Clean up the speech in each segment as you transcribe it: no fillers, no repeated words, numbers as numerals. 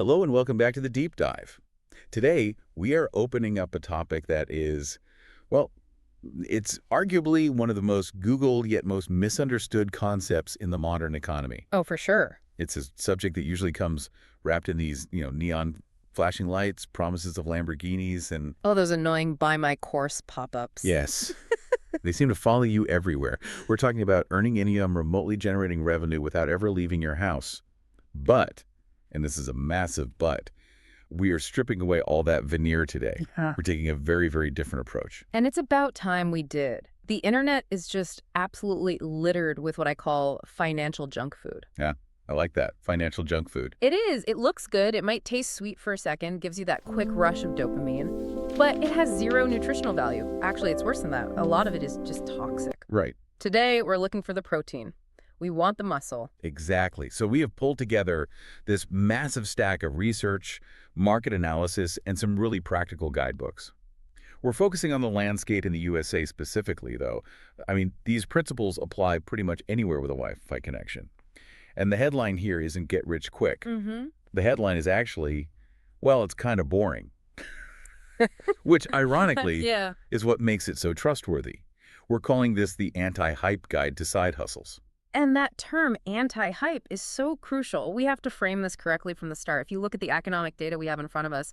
Hello and welcome back to the Deep Dive. Today, we are opening up a topic that is, well, it's arguably one of the most Googled yet most misunderstood concepts in the modern economy. Oh, for sure. It's a subject that usually comes wrapped in these, neon flashing lights, promises of Lamborghinis, and Oh, those annoying buy my course pop-ups. yes, they seem to follow you everywhere. We're talking about earning income, remotely generating revenue without ever leaving your house. But, and this is a massive but, we are stripping away all that veneer today. Yeah. We're taking a very, very different approach. And it's about time we did. The internet is just absolutely littered with what I call financial junk food. Yeah, I like that. Financial junk food. It is. It looks good. It might taste sweet for a second, gives you that quick rush of dopamine, but it has zero nutritional value. Actually, it's worse than that. A lot of it is just toxic. Right. Today, we're looking for the protein. We want the muscle. Exactly. So we have pulled together this massive stack of research, market analysis, and some really practical guidebooks. We're focusing on the landscape in the USA specifically, though. I mean, these principles apply pretty much anywhere with a Wi-Fi connection. And the headline here isn't get rich quick. Mm-hmm. The headline is actually, well, it's kind of boring. Which, ironically, Yeah. is what makes it so trustworthy. We're calling this the anti-hype guide to side hustles. And that term anti-hype is so crucial. We have to frame this correctly from the start. If you look at the economic data we have in front of us,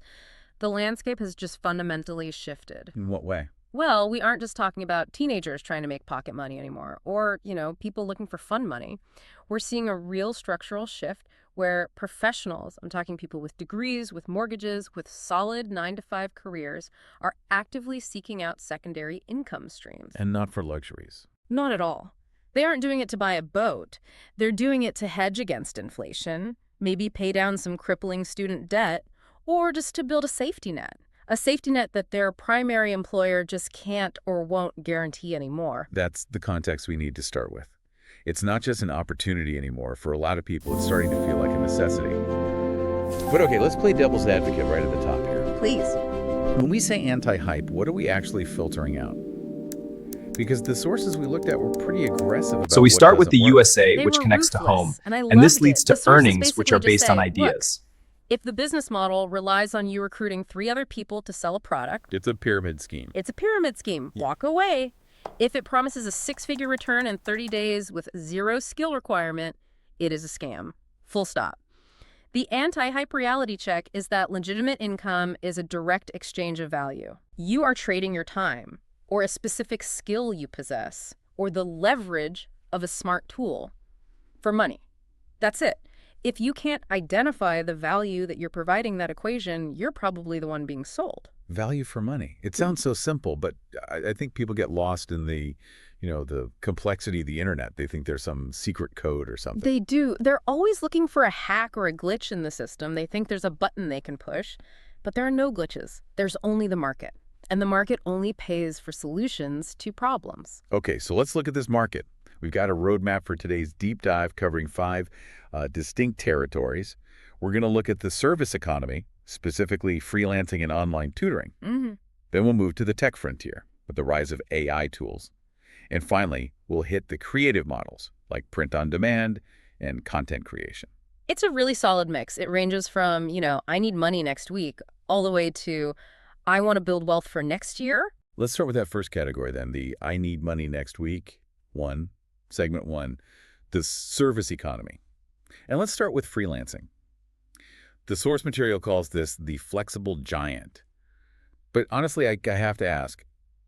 the landscape has just fundamentally shifted. In what way? Well, we aren't just talking about teenagers trying to make pocket money anymore, or, people looking for fun money. We're seeing a real structural shift where professionals, I'm talking people with degrees, with mortgages, with solid 9-to-5 careers, are actively seeking out secondary income streams. And not for luxuries. Not at all. They aren't doing it to buy a boat. They're doing it to hedge against inflation, maybe pay down some crippling student debt, or just to build a safety net. A safety net that their primary employer just can't or won't guarantee anymore. That's the context we need to start with. It's not just an opportunity anymore. For a lot of people, it's starting to feel like a necessity. But okay, let's play devil's advocate right at the top here. Please. When we say anti-hype, what are we actually filtering out? Because the sources we looked at were pretty aggressive about So we what start with the doesn't work. USA, They which were connects to home, ruthless, and I and this loved leads it. to The sources earnings, which are basically just based on say, ideas. If the business model relies on you recruiting 3 other people to sell a product, It's a pyramid scheme. it's a pyramid scheme. Walk away. If it promises a 6-figure return in 30 days with 0 skill requirement, it is a scam. Full stop. The anti-hype reality check is that legitimate income is a direct exchange of value. You are trading your time, or a specific skill you possess, or the leverage of a smart tool for money. That's it. If you can't identify the value that you're providing that equation, you're probably the one being sold. Value for money. It sounds so simple, but I think people get lost in the complexity of the internet. They think there's some secret code or something. They do. They're always looking for a hack or a glitch in the system. They think there's a button they can push, but there are no glitches. There's only the market. And the market only pays for solutions to problems. Okay, so let's look at this market. We've got a roadmap for today's deep dive covering 5 distinct territories. We're going to look at the service economy, specifically freelancing and online tutoring. Mm-hmm. Then we'll move to the tech frontier with the rise of AI tools. And finally, we'll hit the creative models like print on demand and content creation. It's a really solid mix. It ranges from, I need money next week, all the way to, I want to build wealth for next year. Let's start with that first category then, the I need money next week, segment 1, the service economy. And let's start with freelancing. The source material calls this the flexible giant. But honestly, I have to ask,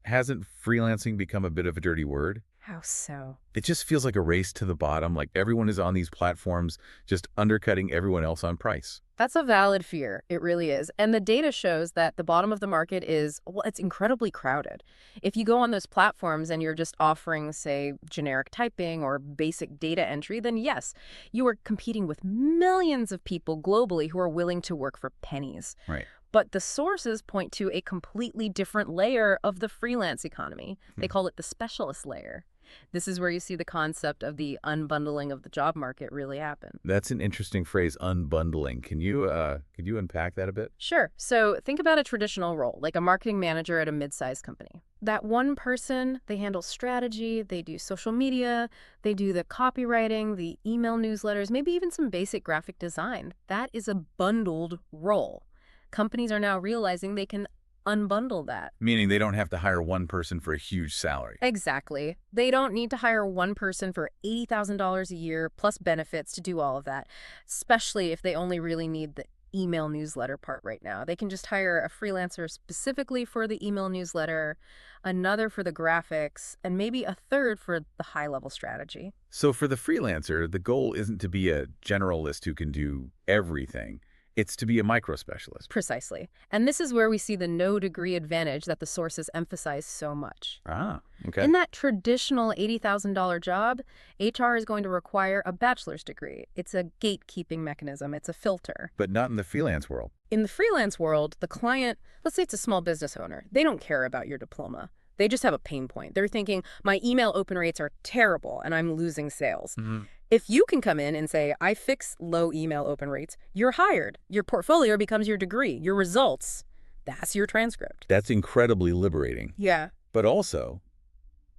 hasn't freelancing become a bit of a dirty word? How so? It just feels like a race to the bottom, like everyone is on these platforms just undercutting everyone else on price. That's a valid fear. It really is. And the data shows that the bottom of the market is, it's incredibly crowded. If you go on those platforms and you're just offering, say, generic typing or basic data entry, then yes, you are competing with millions of people globally who are willing to work for pennies. Right. But the sources point to a completely different layer of the freelance economy. They call it the specialist layer. This is where you see the concept of the unbundling of the job market really happen. That's an interesting phrase, unbundling. Could you unpack that a bit? Sure. So think about a traditional role, like a marketing manager at a mid-sized company. That one person, they handle strategy, they do social media, they do the copywriting, the email newsletters, maybe even some basic graphic design. That is a bundled role. Companies are now realizing they can unbundle that. Meaning they don't have to hire one person for a huge salary. Exactly. They don't need to hire one person for $80,000 a year plus benefits to do all of that, especially if they only really need the email newsletter part right now. They can just hire a freelancer specifically for the email newsletter, another for the graphics, and maybe a third for the high-level strategy. So for the freelancer, the goal isn't to be a generalist who can do everything. It's to be a micro-specialist. Precisely. And this is where we see the no-degree advantage that the sources emphasize so much. Ah, okay. In that traditional $80,000 job, HR is going to require a bachelor's degree. It's a gatekeeping mechanism. It's a filter. But not in the freelance world. In the freelance world, the client, let's say it's a small business owner, they don't care about your diploma. They just have a pain point. They're thinking, my email open rates are terrible and I'm losing sales. Mm-hmm. If you can come in and say, I fix low email open rates, you're hired. Your portfolio becomes your degree, your results. That's your transcript. That's incredibly liberating. Yeah. But also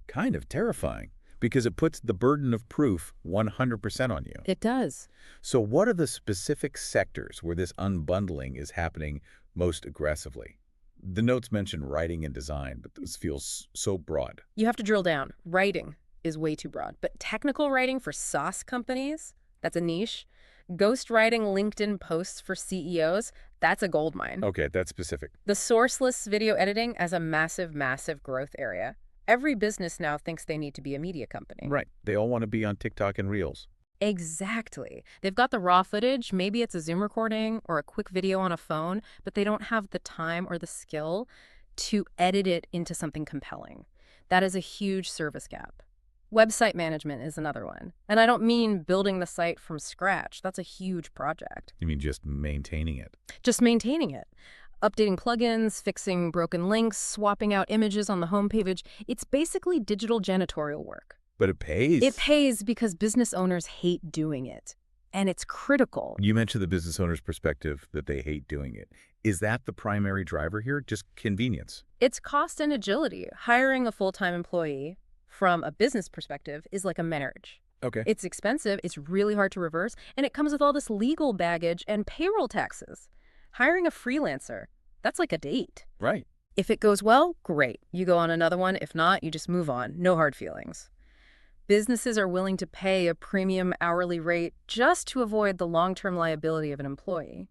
kind of terrifying because it puts the burden of proof 100% on you. It does. So what are the specific sectors where this unbundling is happening most aggressively? The notes mention writing and design, but this feels so broad. You have to drill down. Writing is way too broad. But technical writing for SaaS companies, that's a niche. Ghostwriting LinkedIn posts for CEOs, that's a goldmine. Okay, that's specific. The sourceless video editing as a massive, massive growth area. Every business now thinks they need to be a media company. Right. They all want to be on TikTok and Reels. Exactly. They've got the raw footage, maybe it's a Zoom recording or a quick video on a phone, but they don't have the time or the skill to edit it into something compelling. That is a huge service gap. Website management is another one. And I don't mean building the site from scratch. That's a huge project. You mean just maintaining it? Just maintaining it. Updating plugins, fixing broken links, swapping out images on the homepage. It's basically digital janitorial work. But it pays. It pays because business owners hate doing it. And it's critical. You mentioned the business owner's perspective that they hate doing it. Is that the primary driver here? Just convenience? It's cost and agility. Hiring a full-time employee from a business perspective is like a marriage. Okay. It's expensive, it's really hard to reverse, and it comes with all this legal baggage and payroll taxes. Hiring a freelancer, that's like a date. Right. If it goes well, great. You go on another one. If not, you just move on. No hard feelings. Businesses are willing to pay a premium hourly rate just to avoid the long-term liability of an employee.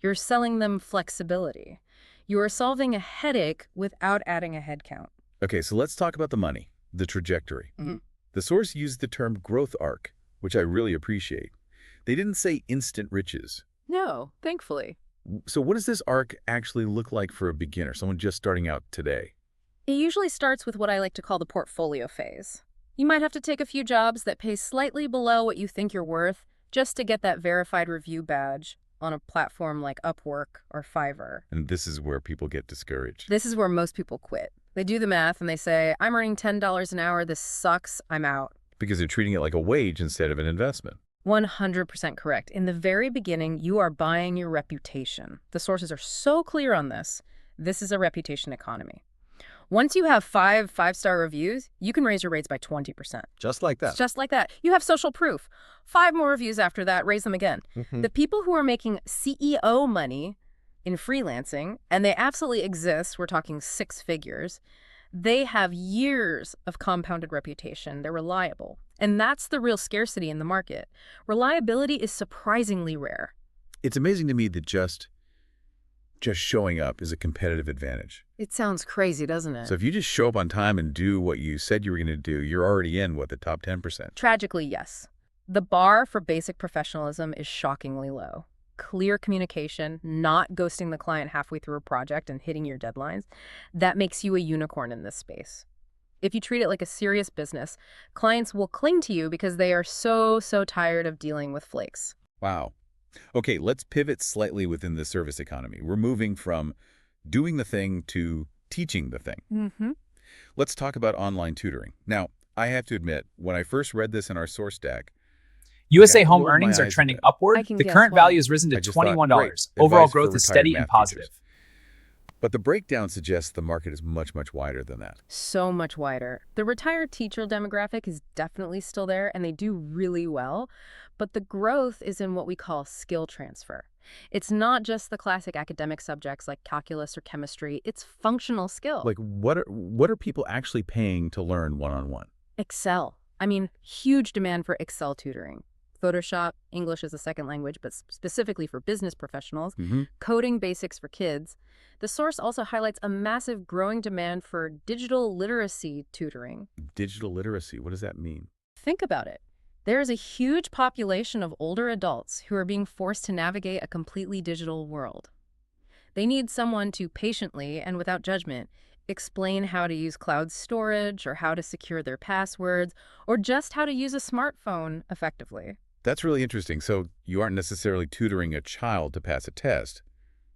You're selling them flexibility. You are solving a headache without adding a headcount. Okay, so let's talk about the money, the trajectory. Mm-hmm. The source used the term growth arc, which I really appreciate. They didn't say instant riches. No, thankfully. So what does this arc actually look like for a beginner, someone just starting out today? It usually starts with what I like to call the portfolio phase. You might have to take a few jobs that pay slightly below what you think you're worth just to get that verified review badge on a platform like Upwork or Fiverr. And this is where people get discouraged. This is where most people quit. They do the math and they say, I'm earning $10 an hour, this sucks, I'm out. Because they're treating it like a wage instead of an investment. 100% correct. In the very beginning, you are buying your reputation. The sources are so clear on this. This is a reputation economy. Once you have five-star reviews, you can raise your rates by 20%. Just like that. Just like that. You have social proof. 5 more reviews after that, raise them again. Mm-hmm. The people who are making CEO money in freelancing, and they absolutely exist, we're talking 6 figures, they have years of compounded reputation. They're reliable. And that's the real scarcity in the market. Reliability is surprisingly rare. It's amazing to me that just showing up is a competitive advantage. It sounds crazy, doesn't it? So if you just show up on time and do what you said you were going to do, you're already in, the top 10%? Tragically, yes. The bar for basic professionalism is shockingly low. Clear communication, not ghosting the client halfway through a project and hitting your deadlines, that makes you a unicorn in this space. If you treat it like a serious business, clients will cling to you because they are so tired of dealing with flakes. Wow. Okay, let's pivot slightly within the service economy. We're moving from doing the thing to teaching the thing. Mm-hmm. Let's talk about online tutoring. Now, I have to admit, when I first read this in our source stack, USA home earnings are trending upward. I can The guess current why. value has risen to I just thought, $21. great, Overall advice for growth is retired steady math and positive. teachers. But the breakdown suggests the market is much, much wider than that. So much wider. The retired teacher demographic is definitely still there, and they do really well. But the growth is in what we call skill transfer. It's not just the classic academic subjects like calculus or chemistry. It's functional skill. Like, what are people actually paying to learn one-on-one? Excel. I mean, huge demand for Excel tutoring. Photoshop, English as a second language, but specifically for business professionals, coding basics for kids. The source also highlights a massive growing demand for digital literacy tutoring. Digital literacy, what does that mean? Think about it. There is a huge population of older adults who are being forced to navigate a completely digital world. They need someone to patiently and without judgment explain how to use cloud storage or how to secure their passwords or just how to use a smartphone effectively. That's really interesting. So you aren't necessarily tutoring a child to pass a test.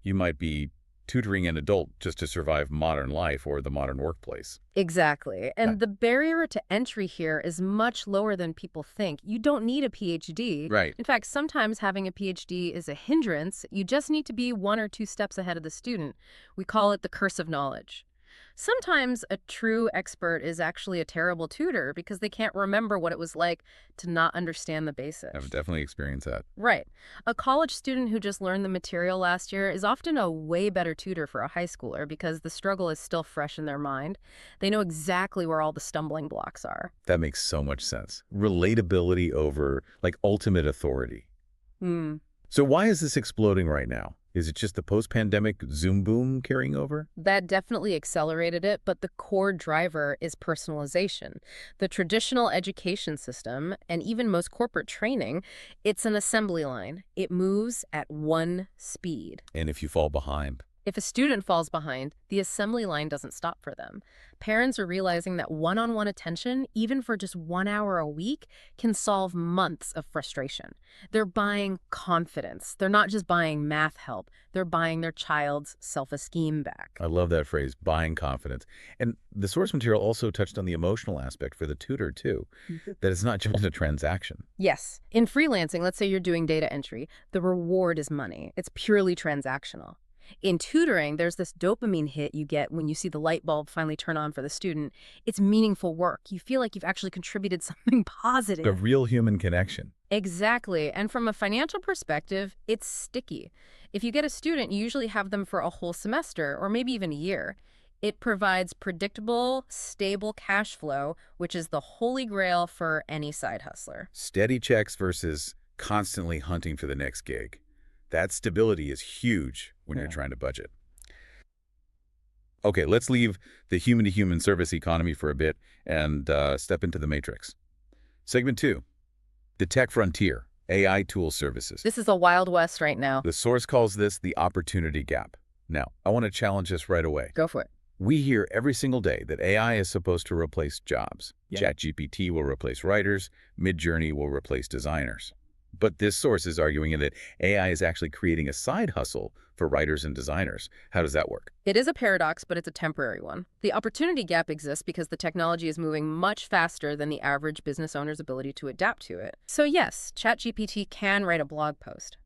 You might be tutoring an adult just to survive modern life or the modern workplace. Exactly. And the barrier to entry here is much lower than people think. You don't need a PhD. Right. In fact, sometimes having a PhD is a hindrance. You just need to be 1 or 2 steps ahead of the student. We call it the curse of knowledge. Sometimes a true expert is actually a terrible tutor because they can't remember what it was like to not understand the basics. I've definitely experienced that. Right. A college student who just learned the material last year is often a way better tutor for a high schooler because the struggle is still fresh in their mind. They know exactly where all the stumbling blocks are. That makes so much sense. Relatability over, like, ultimate authority. So why is this exploding right now? Is it just the post-pandemic Zoom boom carrying over? That definitely accelerated it, but the core driver is personalization. The traditional education system, and even most corporate training, it's an assembly line. It moves at one speed. And if you fall behind? If a student falls behind, the assembly line doesn't stop for them. Parents are realizing that one-on-one attention, even for just 1 hour a week, can solve months of frustration. They're buying confidence. They're not just buying math help. They're buying their child's self-esteem back. I love that phrase, buying confidence. And the source material also touched on the emotional aspect for the tutor, too, that it's not just a transaction. Yes. In freelancing, let's say you're doing data entry, the reward is money. It's purely transactional. In tutoring, there's this dopamine hit you get when you see the light bulb finally turn on for the student. It's meaningful work. You feel like you've actually contributed something positive. A real human connection. Exactly. And from a financial perspective, it's sticky. If you get a student, you usually have them for a whole semester or maybe even a year. It provides predictable, stable cash flow, which is the holy grail for any side hustler. Steady checks versus constantly hunting for the next gig. That stability is huge when you're trying to budget. Okay, let's leave the human-to-human service economy for a bit and step into the matrix. Segment 2, the tech frontier, AI tool services. This is a Wild West right now. The source calls this the opportunity gap. Now, I want to challenge this right away. Go for it. We hear every single day that AI is supposed to replace jobs. ChatGPT will replace writers, Midjourney will replace designers. But this source is arguing that AI is actually creating a side hustle for writers and designers. How does that work? It is a paradox, but it's a temporary one. The opportunity gap exists because the technology is moving much faster than the average business owner's ability to adapt to it. So yes, ChatGPT can write a blog post.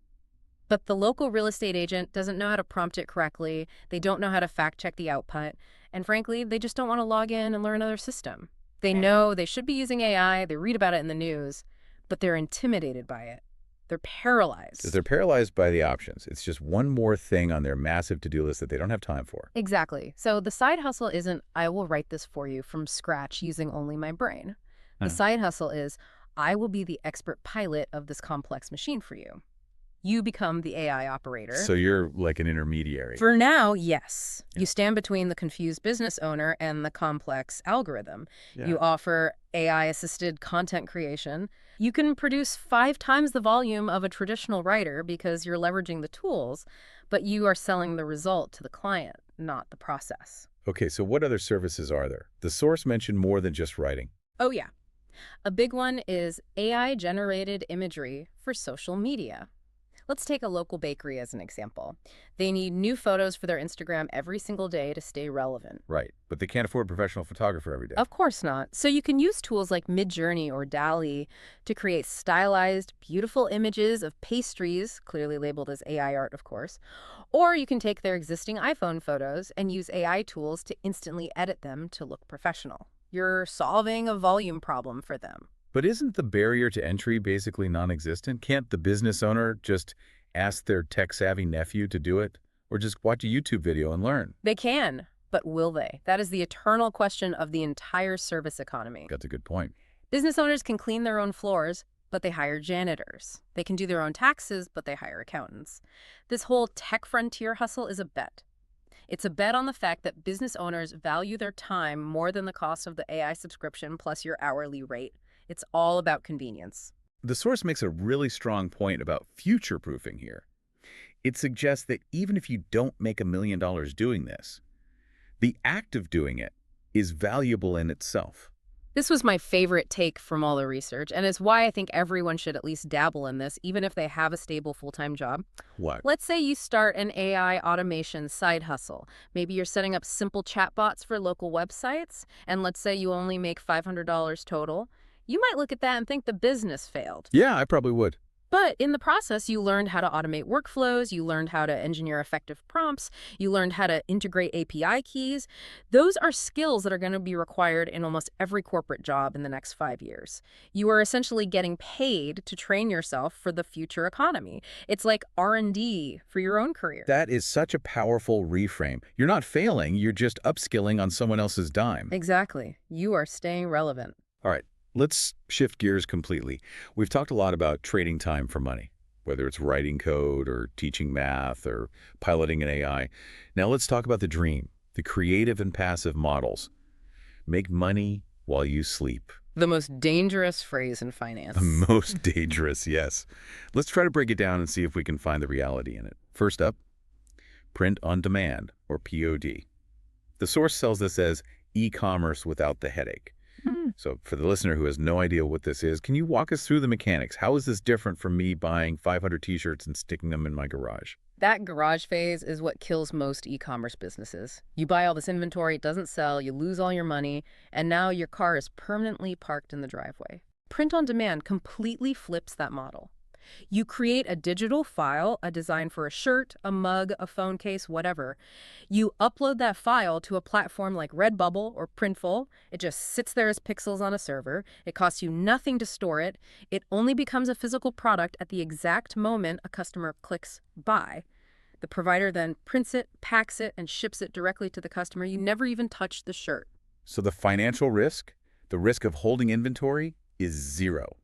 But the local real estate agent doesn't know how to prompt it correctly. They don't know how to fact-check the output. And frankly, they just don't want to log in and learn another system. They know they should be using AI. They read about it in the news. But they're intimidated by it. They're paralyzed. They're paralyzed by the options. It's just one more thing on their massive to-do list that they don't have time for. Exactly. So the side hustle isn't, I will write this for you from scratch using only my brain. The side hustle is, I will be the expert pilot of this complex machine for you. You become the AI operator. So you're like an intermediary. For now, yes. You stand between the confused business owner and the complex algorithm. You offer AI-assisted content creation. You can produce 5 times the volume of a traditional writer because you're leveraging the tools, but you are selling the result to the client, not the process. Okay, so what other services are there? The source mentioned more than just writing. Oh, yeah. A big one is AI-generated imagery for social media. Let's take a local bakery as an example. They need new photos for their Instagram every single day to stay relevant. Right, but they can't afford a professional photographer every day. Of course not. So you can use tools like Midjourney or DALL-E to create stylized, beautiful images of pastries, clearly labeled as AI art, of course. Or you can take their existing iPhone photos and use AI tools to instantly edit them to look professional. You're solving a volume problem for them. But isn't the barrier to entry basically non-existent? Can't the business owner just ask their tech-savvy nephew to do it? Or just watch a YouTube video and learn? They can, but will they? That is the eternal question of the entire service economy. That's a good point. Business owners can clean their own floors, but they hire janitors. They can do their own taxes, but they hire accountants. This whole tech frontier hustle is a bet. It's a bet on the fact that business owners value their time more than the cost of the AI subscription plus your hourly rate. It's all about convenience. The source makes a really strong point about future-proofing here. It suggests that even if you don't make $1 million doing this, the act of doing it is valuable in itself. This was my favorite take from all the research, and it's why I think everyone should at least dabble in this, even if they have a stable full-time job. What? Let's say you start an AI automation side hustle. Maybe you're setting up simple chatbots for local websites, and let's say you only make $500 total. You might look at that and think the business failed. Yeah, I probably would. But in the process, you learned how to automate workflows, you learned how to engineer effective prompts, you learned how to integrate API keys. Those are skills that are going to be required in almost every corporate job in the next 5 years. You are essentially getting paid to train yourself for the future economy. It's like R&D for your own career. That is such a powerful reframe. You're not failing, you're just upskilling on someone else's dime. Exactly. You are staying relevant. All right. Let's shift gears completely. We've talked a lot about trading time for money, whether it's writing code or teaching math or piloting an AI. Now let's talk about the dream, the creative and passive models. Make money while you sleep. The most dangerous phrase in finance. The most dangerous, yes. Let's try to break it down and see if we can find the reality in it. First up, print on demand, or POD. The source sells this as e-commerce without the headache. So for the listener who has no idea what this is, can you walk us through the mechanics? How is this different from me buying 500 t-shirts and sticking them in my garage? That garage phase is what kills most e-commerce businesses. You buy all this inventory, it doesn't sell, you lose all your money, and now your car is permanently parked in the driveway. Print on demand completely flips that model. You create a digital file, a design for a shirt, a mug, a phone case, whatever. You upload that file to a platform like Redbubble or Printful. It just sits there as pixels on a server. It costs you nothing to store it. It only becomes a physical product at the exact moment a customer clicks buy. The provider then prints it, packs it, and ships it directly to the customer. You never even touch the shirt. So the financial risk, the risk of holding inventory, is zero.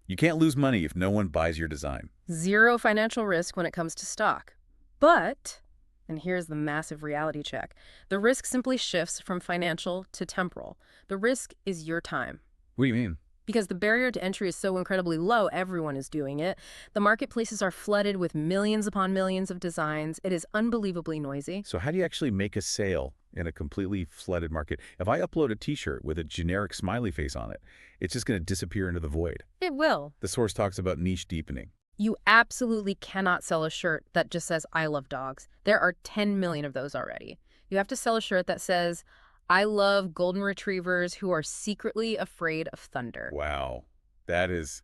You can't lose money if no one buys your design. Zero financial risk when it comes to stock. But, and here's the massive reality check, the risk simply shifts from financial to temporal. The risk is your time. What do you mean? Because the barrier to entry is so incredibly low, everyone is doing it. The marketplaces are flooded with millions upon millions of designs. It is unbelievably noisy. So how do you actually make a sale in a completely flooded market? If I upload a t-shirt with a generic smiley face on it, it's just going to disappear into the void. It will. The source talks about niche deepening. You absolutely cannot sell a shirt that just says, I love dogs. There are 10 million of those already. You have to sell a shirt that says, I love golden retrievers who are secretly afraid of thunder. Wow. That's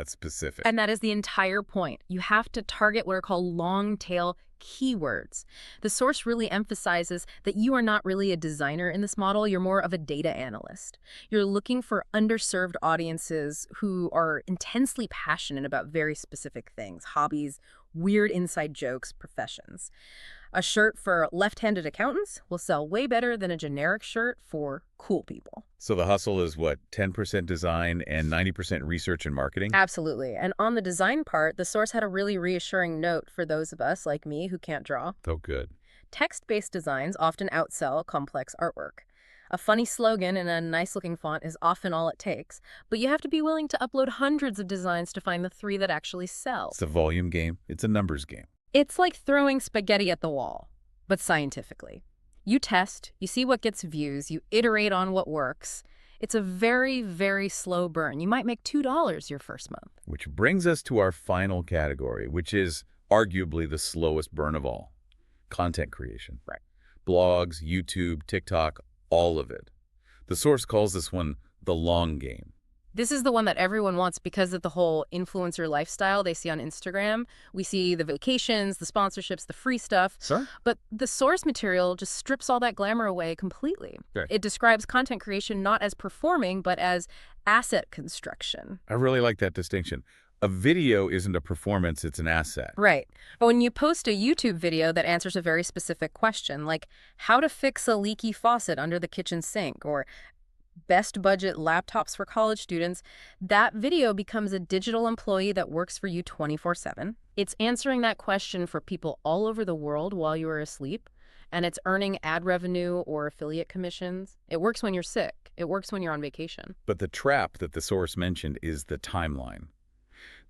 specific. And that is the entire point. You have to target what are called long tail keywords. The source really emphasizes that you are not really a designer in this model. You're more of a data analyst. You're looking for underserved audiences who are intensely passionate about very specific things, hobbies, weird inside jokes, professions. A shirt for left-handed accountants will sell way better than a generic shirt for cool people. So the hustle is what, 10% design and 90% research and marketing? Absolutely. And on the design part, the source had a really reassuring note for those of us like me who can't draw. Oh, good. Text-based designs often outsell complex artwork. A funny slogan in a nice-looking font is often all it takes, but you have to be willing to upload hundreds of designs to find the 3 that actually sell. It's a volume game. It's a numbers game. It's like throwing spaghetti at the wall, but scientifically. You test, you see what gets views, you iterate on what works. It's a very, very slow burn. You might make $2 your first month. Which brings us to our final category, which is arguably the slowest burn of all. Content creation. Right. Blogs, YouTube, TikTok, all of it. The source calls this one the long game. This is the one that everyone wants because of the whole influencer lifestyle they see on Instagram. We see the vacations, the sponsorships, the free stuff. Sir? But the source material just strips all that glamour away completely. Okay. It describes content creation not as performing, but as asset construction. I really like that distinction. A video isn't a performance, it's an asset. Right. But when you post a YouTube video that answers a very specific question, like how to fix a leaky faucet under the kitchen sink, or best budget laptops for college students, that video becomes a digital employee that works for you 24/7. It's answering that question for people all over the world while you are asleep, and it's earning ad revenue or affiliate commissions. It works when you're sick. It works when you're on vacation. But the trap that the source mentioned is the timeline.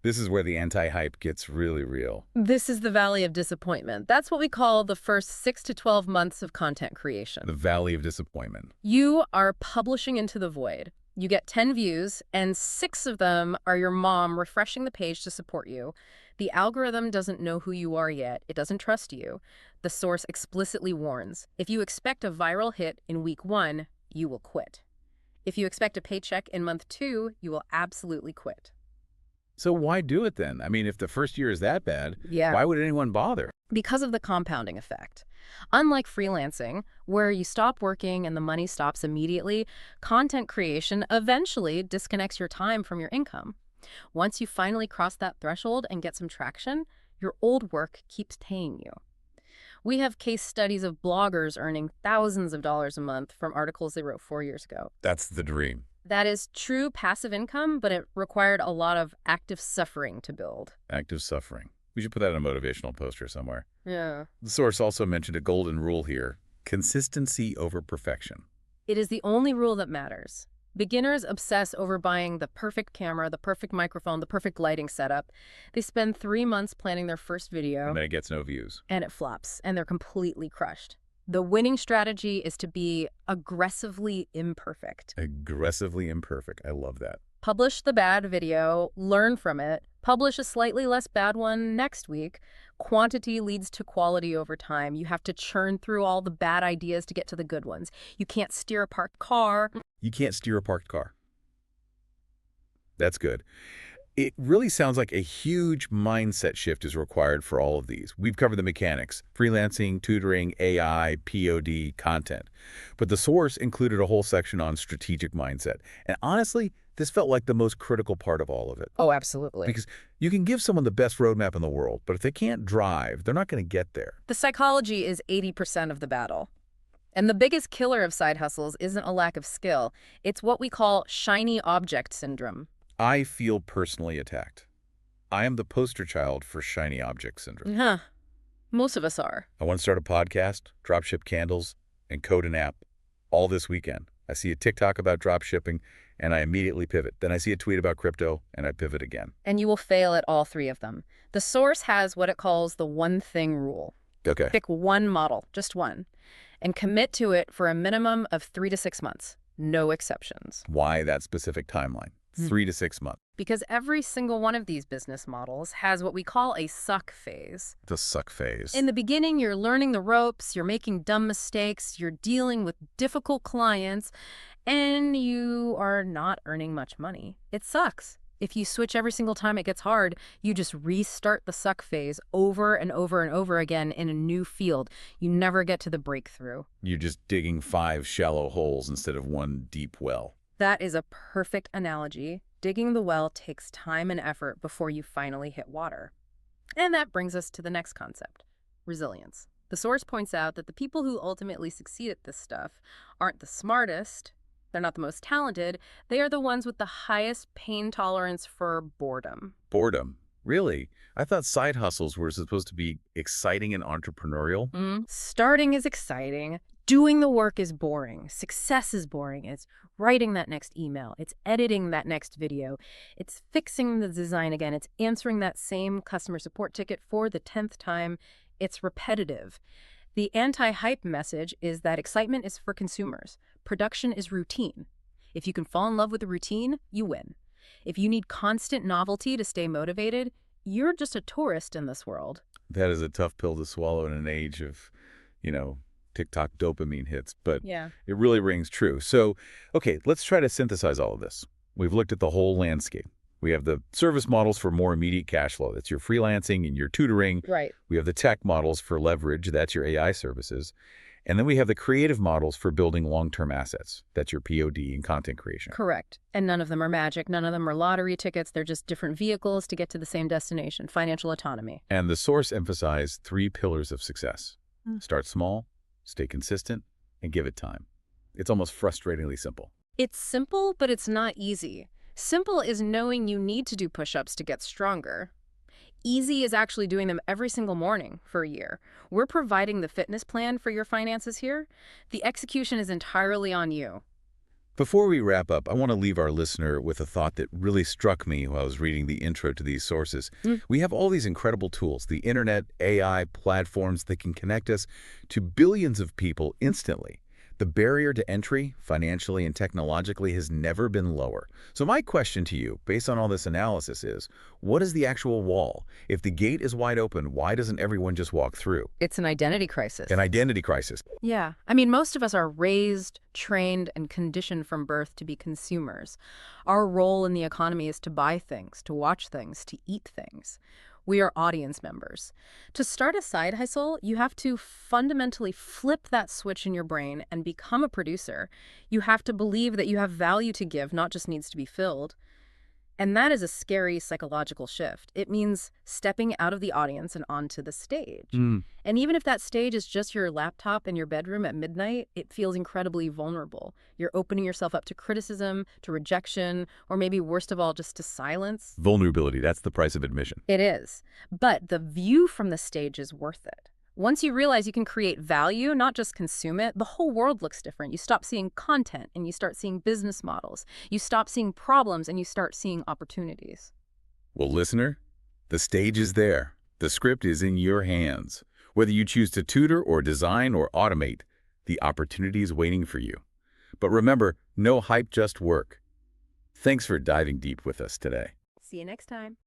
This is where the anti-hype gets really real. This is the valley of disappointment. That's what we call the first 6 to 12 months of content creation. The valley of disappointment. You are publishing into the void. You get 10 views, and 6 of them are your mom refreshing the page to support you. The algorithm doesn't know who you are yet. It doesn't trust you. The source explicitly warns, if you expect a viral hit in week 1, you will quit. If you expect a paycheck in month 2, you will absolutely quit. So why do it then? I mean, if the first year is that bad, Yeah. why would anyone bother? Because of the compounding effect. Unlike freelancing, where you stop working and the money stops immediately, content creation eventually disconnects your time from your income. Once you finally cross that threshold and get some traction, your old work keeps paying you. We have case studies of bloggers earning thousands of dollars a month from articles they wrote 4 years ago. That's the dream. That is true passive income, but it required a lot of active suffering to build. Active suffering. We should put that on a motivational poster somewhere. Yeah. The source also mentioned a golden rule here. Consistency over perfection. It is the only rule that matters. Beginners obsess over buying the perfect camera, the perfect microphone, the perfect lighting setup. They spend 3 months planning their first video, And then it gets no views. and it flops, and they're completely crushed. The winning strategy is to be aggressively imperfect. Aggressively imperfect. I love that. Publish the bad video, learn from it, publish a slightly less bad one next week. Quantity leads to quality over time. You have to churn through all the bad ideas to get to the good ones. You can't steer a parked car. You can't steer a parked car. That's good. It really sounds like a huge mindset shift is required for all of these. We've covered the mechanics, freelancing, tutoring, AI, POD, content. But the source included a whole section on strategic mindset. And honestly, this felt like the most critical part of all of it. Oh, absolutely. Because you can give someone the best roadmap in the world, but if they can't drive, they're not going to get there. The psychology is 80% of the battle. And the biggest killer of side hustles isn't a lack of skill. It's what we call shiny object syndrome. I feel personally attacked. I am the poster child for shiny object syndrome. Huh. Most of us are. I want to start a podcast, drop ship candles, and code an app all this weekend. I see a TikTok about drop shipping, and I immediately pivot. Then I see a tweet about crypto, and I pivot again. And you will fail at all 3 of them. The source has what it calls the one thing rule. Okay. Pick one model, just one, and commit to it for a minimum of 3 to 6 months. No exceptions. Why that specific timeline? 3 to 6 months. Because every single one of these business models has what we call a suck phase. The suck phase. In the beginning, you're learning the ropes, you're making dumb mistakes, you're dealing with difficult clients, and you are not earning much money. It sucks. If you switch every single time it gets hard, you just restart the suck phase over and over and over again in a new field. You never get to the breakthrough. You're just digging 5 shallow holes instead of 1 deep well. That is a perfect analogy. Digging the well takes time and effort before you finally hit water. And that brings us to the next concept, resilience. The source points out that the people who ultimately succeed at this stuff aren't the smartest, they're not the most talented, they are the ones with the highest pain tolerance for boredom. Boredom. Really? I thought side hustles were supposed to be exciting and entrepreneurial. Starting is exciting. Doing the work is boring. Success is boring. It's writing that next email. It's editing that next video. It's fixing the design again. It's answering that same customer support ticket for the 10th time. It's repetitive. The anti-hype message is that excitement is for consumers. Production is routine. If you can fall in love with the routine, you win. If you need constant novelty to stay motivated, you're just a tourist in this world. That is a tough pill to swallow in an age of, TikTok dopamine hits, but Yeah. it really rings true. So, okay, let's try to synthesize all of this. We've looked at the whole landscape. We have the service models for more immediate cash flow. That's your freelancing and your tutoring. Right. We have the tech models for leverage. That's your AI services. And then we have the creative models for building long-term assets. That's your POD and content creation. Correct. And none of them are magic. None of them are lottery tickets. They're just different vehicles to get to the same destination, financial autonomy. And the source emphasized 3 pillars of success. Start small, stay consistent, and give it time. It's almost frustratingly simple. It's simple, but it's not easy. Simple is knowing you need to do push-ups to get stronger. Easy is actually doing them every single morning for a year. We're providing the fitness plan for your finances here. The execution is entirely on you. Before we wrap up, I want to leave our listener with a thought that really struck me while I was reading the intro to these sources. We have all these incredible tools, the internet, AI, platforms that can connect us to billions of people instantly. The barrier to entry, financially and technologically, has never been lower. So my question to you, based on all this analysis, is, what is the actual wall? If the gate is wide open, why doesn't everyone just walk through? It's an identity crisis. An identity crisis. Yeah. I mean, most of us are raised, trained, and conditioned from birth to be consumers. Our role in the economy is to buy things, to watch things, to eat things. We are audience members. To start a side hustle, you have to fundamentally flip that switch in your brain and become a producer. You have to believe that you have value to give, not just needs to be filled. And that is a scary psychological shift. It means stepping out of the audience and onto the stage. And even if that stage is just your laptop in your bedroom at midnight, it feels incredibly vulnerable. You're opening yourself up to criticism, to rejection, or maybe worst of all, just to silence. Vulnerability, that's the price of admission. It is. But the view from the stage is worth it. Once you realize you can create value, not just consume it, the whole world looks different. You stop seeing content and you start seeing business models. You stop seeing problems and you start seeing opportunities. Well, listener, the stage is there. The script is in your hands. Whether you choose to tutor or design or automate, the opportunity is waiting for you. But remember, no hype, just work. Thanks for diving deep with us today. See you next time.